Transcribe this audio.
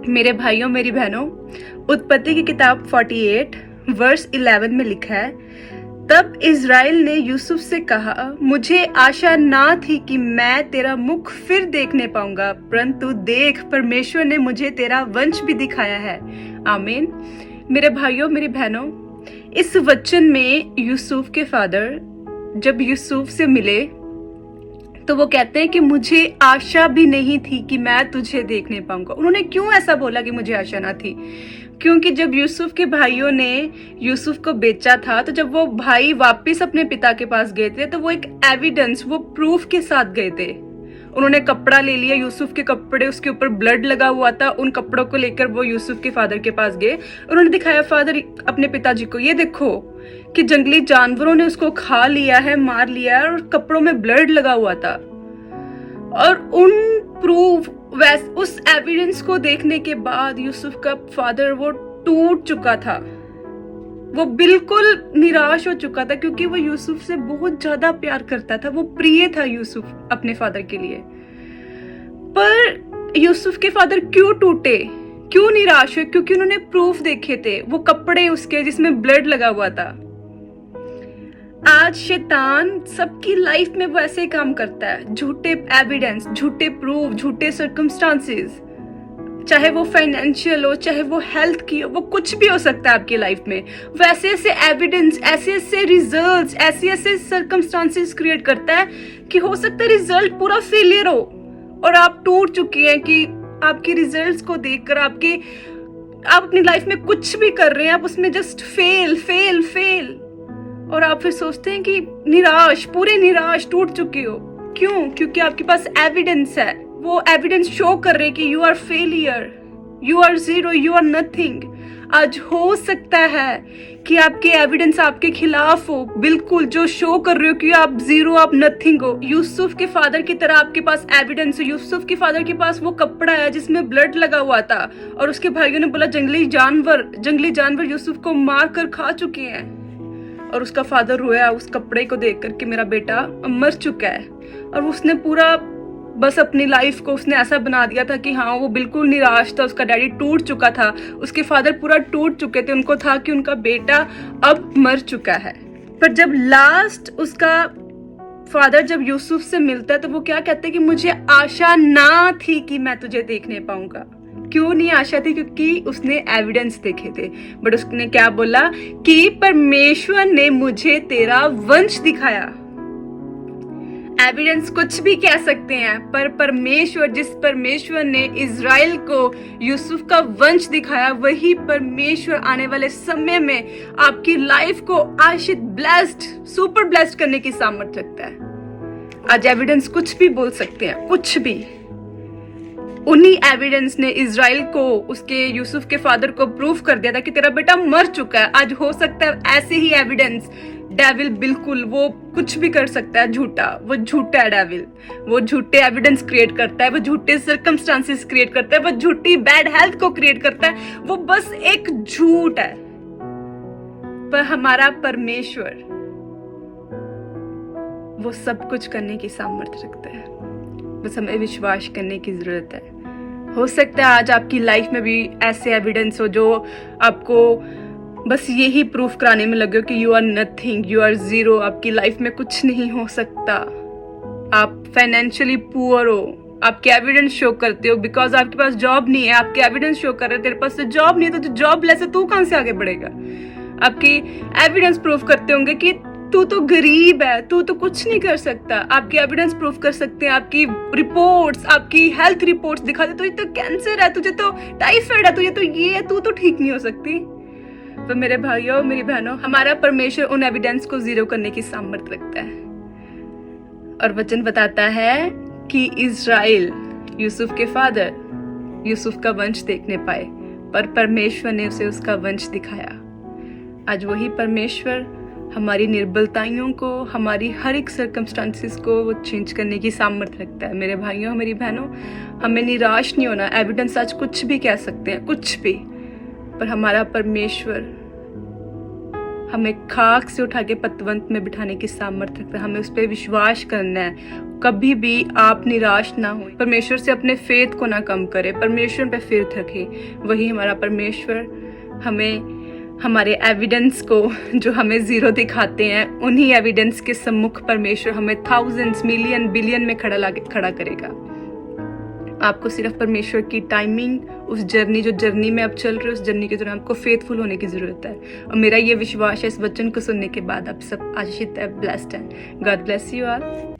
मेरे भाइयों मेरी बहनों, उत्पत्ति की किताब 48 वर्स 11 में लिखा है, तब इज़राइल ने यूसुफ से कहा, मुझे आशा ना थी कि मैं तेरा मुख फिर देखने पाऊंगा, परंतु देख, परमेश्वर ने मुझे तेरा वंश भी दिखाया है। आमीन। मेरे भाइयों मेरी बहनों, इस वचन में यूसुफ के फादर जब यूसुफ से मिले तो वो कहते हैं कि मुझे आशा भी नहीं थी कि मैं तुझे देखने पाऊंगा। उन्होंने क्यों ऐसा बोला कि मुझे आशा ना थी? क्योंकि जब यूसुफ के भाइयों ने यूसुफ को बेचा था, तो जब वो भाई वापस अपने पिता के पास गए थे तो वो एक एविडेंस, वो प्रूफ के साथ गए थे। उन्होंने कपड़ा ले लिया, यूसुफ के कपड़े, उसके ऊपर ब्लड लगा हुआ था। उन कपड़ों को लेकर वो यूसुफ के फादर के पास गए। उन्होंने दिखाया फादर अपने पिताजी को, ये देखो कि जंगली जानवरों ने उसको खा लिया है, मार लिया है, और कपड़ों में ब्लड लगा हुआ था। और उन प्रूफ उस एविडेंस को देखने के बाद यूसुफ का फादर वो टूट चुका था, वो बिल्कुल निराश हो चुका था, क्योंकि वो यूसुफ से बहुत ज्यादा प्यार करता था, वो प्रिय था यूसुफ अपने फादर के लिए। पर यूसुफ के फादर क्यों टूटे, क्यों निराश हुए? क्योंकि उन्होंने प्रूफ देखे थे, वो कपड़े उसके जिसमें ब्लड लगा हुआ था। आज शैतान सबकी लाइफ में वो ऐसे काम करता है, झूठे एविडेंस, झूठे प्रूफ, झूठे सर्कमस्टांसेस, चाहे वो फाइनेंशियल हो, चाहे वो हेल्थ की हो, वो कुछ भी हो सकता है आपकी लाइफ में। वैसे ऐसे एविडेंस, ऐसे ऐसे रिजल्ट्स, ऐसे ऐसे सर्कमस्टांसेस क्रिएट करता है कि हो सकता है रिजल्ट पूरा फेलियर हो और आप टूट चुके हैं, कि आपके रिजल्ट्स को देखकर आप अपनी लाइफ में कुछ भी कर रहे हैं, आप उसमें जस्ट फेल फेल फेल, और आप फिर सोचते हैं कि निराश, पूरे निराश, टूट चुके हो। क्यों? क्योंकि आपके पास एविडेंस है, वो एविडेंस शो कर रहे हैं कि you are failure, you are zero, you are nothing. आज हो सकता है कि आपके एविडेंस आपके खिलाफ हो, बिल्कुल, जो शो कर रहे हो कि आप जीरो, आप नथिंग हो। यूसुफ के फादर की तरह आपके पास एविडेंस हो। यूसुफ के फादर के पास वो कपड़ा है जिसमें ब्लड लगा हुआ था, और उसके भाइयों ने बोला जंगली जानवर यूसुफ को मार कर खा चुके हैं, और उसका फादर रोया उस कपड़े को देखकर कि मेरा बेटा मर चुका है। और उसने पूरा बस अपनी लाइफ को उसने ऐसा बना दिया था कि हाँ, वो बिल्कुल निराश था, उसका डैडी टूट चुका था, उसके फादर पूरा टूट चुके थे, उनको था कि उनका बेटा अब मर चुका है। पर जब लास्ट उसका फादर जब यूसुफ से मिलता है तो वो क्या कहते हैं कि मुझे आशा ना थी कि मैं तुझे देखने पाऊंगा। क्यों नहीं आशा थी? क्योंकि उसने एविडेंस देखे थे। बट उसने क्या बोला कि परमेश्वर ने मुझे तेरा वंश दिखाया। एविडेंस कुछ भी कह सकते हैं, पर परमेश्वर, जिस परमेश्वर ने इज़राइल को यूसुफ का वंश दिखाया, वही परमेश्वर आने वाले समय में आपकी लाइफ को आशीष, ब्लेस्ड, सुपर ब्लेस्ड करने की सामर्थ्य रखता है। आज एविडेंस कुछ भी बोल सकते हैं, कुछ भी। उन्हीं एविडेंस ने इज़राइल को, उसके यूसुफ के फादर को प्रूफ कर दिया था कि तेरा बेटा मर चुका है। आज हो सकता है ऐसे ही एविडेंस डेविल, बिल्कुल, वो कुछ भी कर सकता है झूठा, वो झूठा है डेविल, वो झूठे एविडेंस क्रिएट करता है, वो झूठे सर्कमस्टांसेस क्रिएट करता है, वो झूठी बैड हेल्थ को क्रिएट करता है, वो बस एक झूठ है। पर हमारा परमेश्वर वो सब कुछ करने की सामर्थ्य रखता है, बस हमें विश्वास करने की जरूरत है। हो सकता है आज आपकी लाइफ में भी ऐसे एविडेंस हो जो आपको बस यही प्रूफ कराने में लगे हो कि you are nothing, you are zero, आपकी लाइफ में कुछ नहीं हो सकता, आप फाइनेंशियली पुअर हो, आपके एविडेंस शो करते हो, बिकॉज आपके पास जॉब नहीं है, आपके एविडेंस शो कर रहे हैं तेरे पास तो जॉब नहीं है, तो जॉब लेस तू कहां से आगे बढ़ेगा। आपकी एविडेंस प्रूफ करते होंगे कि तू तो गरीब है, तू तो कुछ नहीं कर सकता। आपकी एविडेंस प्रूफ कर सकते हैं, आपकी रिपोर्ट्स, आपकी हेल्थ रिपोर्ट्स दिखाते तुझे तो कैंसर है, तुझे तो टाइफाइड है, तुझे तो ये है, तू तो ठीक नहीं हो सकती। तो मेरे भाइयों मेरी बहनों, हमारा परमेश्वर उन एविडेंस को जीरो करने की सामर्थ्य रखता है। और वचन बताता है कि इज़राइल, यूसुफ के फादर, यूसुफ का वंश देखने पाए, पर परमेश्वर ने उसे उसका वंश दिखाया। आज वही परमेश्वर हमारी निर्बलताइयों को, हमारी हर एक सर्कमस्टांसेस को वो चेंज करने की सामर्थ्य रखता है। मेरे भाइयों मेरी बहनों, हमें निराश नहीं होना। एविडेंस आज कुछ भी कह सकते हैं, कुछ भी, पर हमारा परमेश्वर हमें खाक से उठा के पतवंत में बिठाने की सामर्थ्य रखता है। हमें उस पर विश्वास करना है। कभी भी आप निराश ना हो, परमेश्वर से अपने फेथ को ना कम करें, परमेश्वर पे फेथ रखें। वही हमारा परमेश्वर हमें हमारे एविडेंस को जो हमें ज़ीरो दिखाते हैं, उन्हीं एविडेंस के सम्मुख परमेश्वर हमें थाउजेंड्स, मिलियन, बिलियन में खड़ा करेगा। आपको सिर्फ परमेश्वर की टाइमिंग, उस जर्नी में आप चल रहे हो, उस जर्नी के दौरान आपको फेथफुल होने की ज़रूरत है। और मेरा ये विश्वास है इस वचन को सुनने के बाद आप सब आशीषित है, ब्लेस्ड है। God bless you all.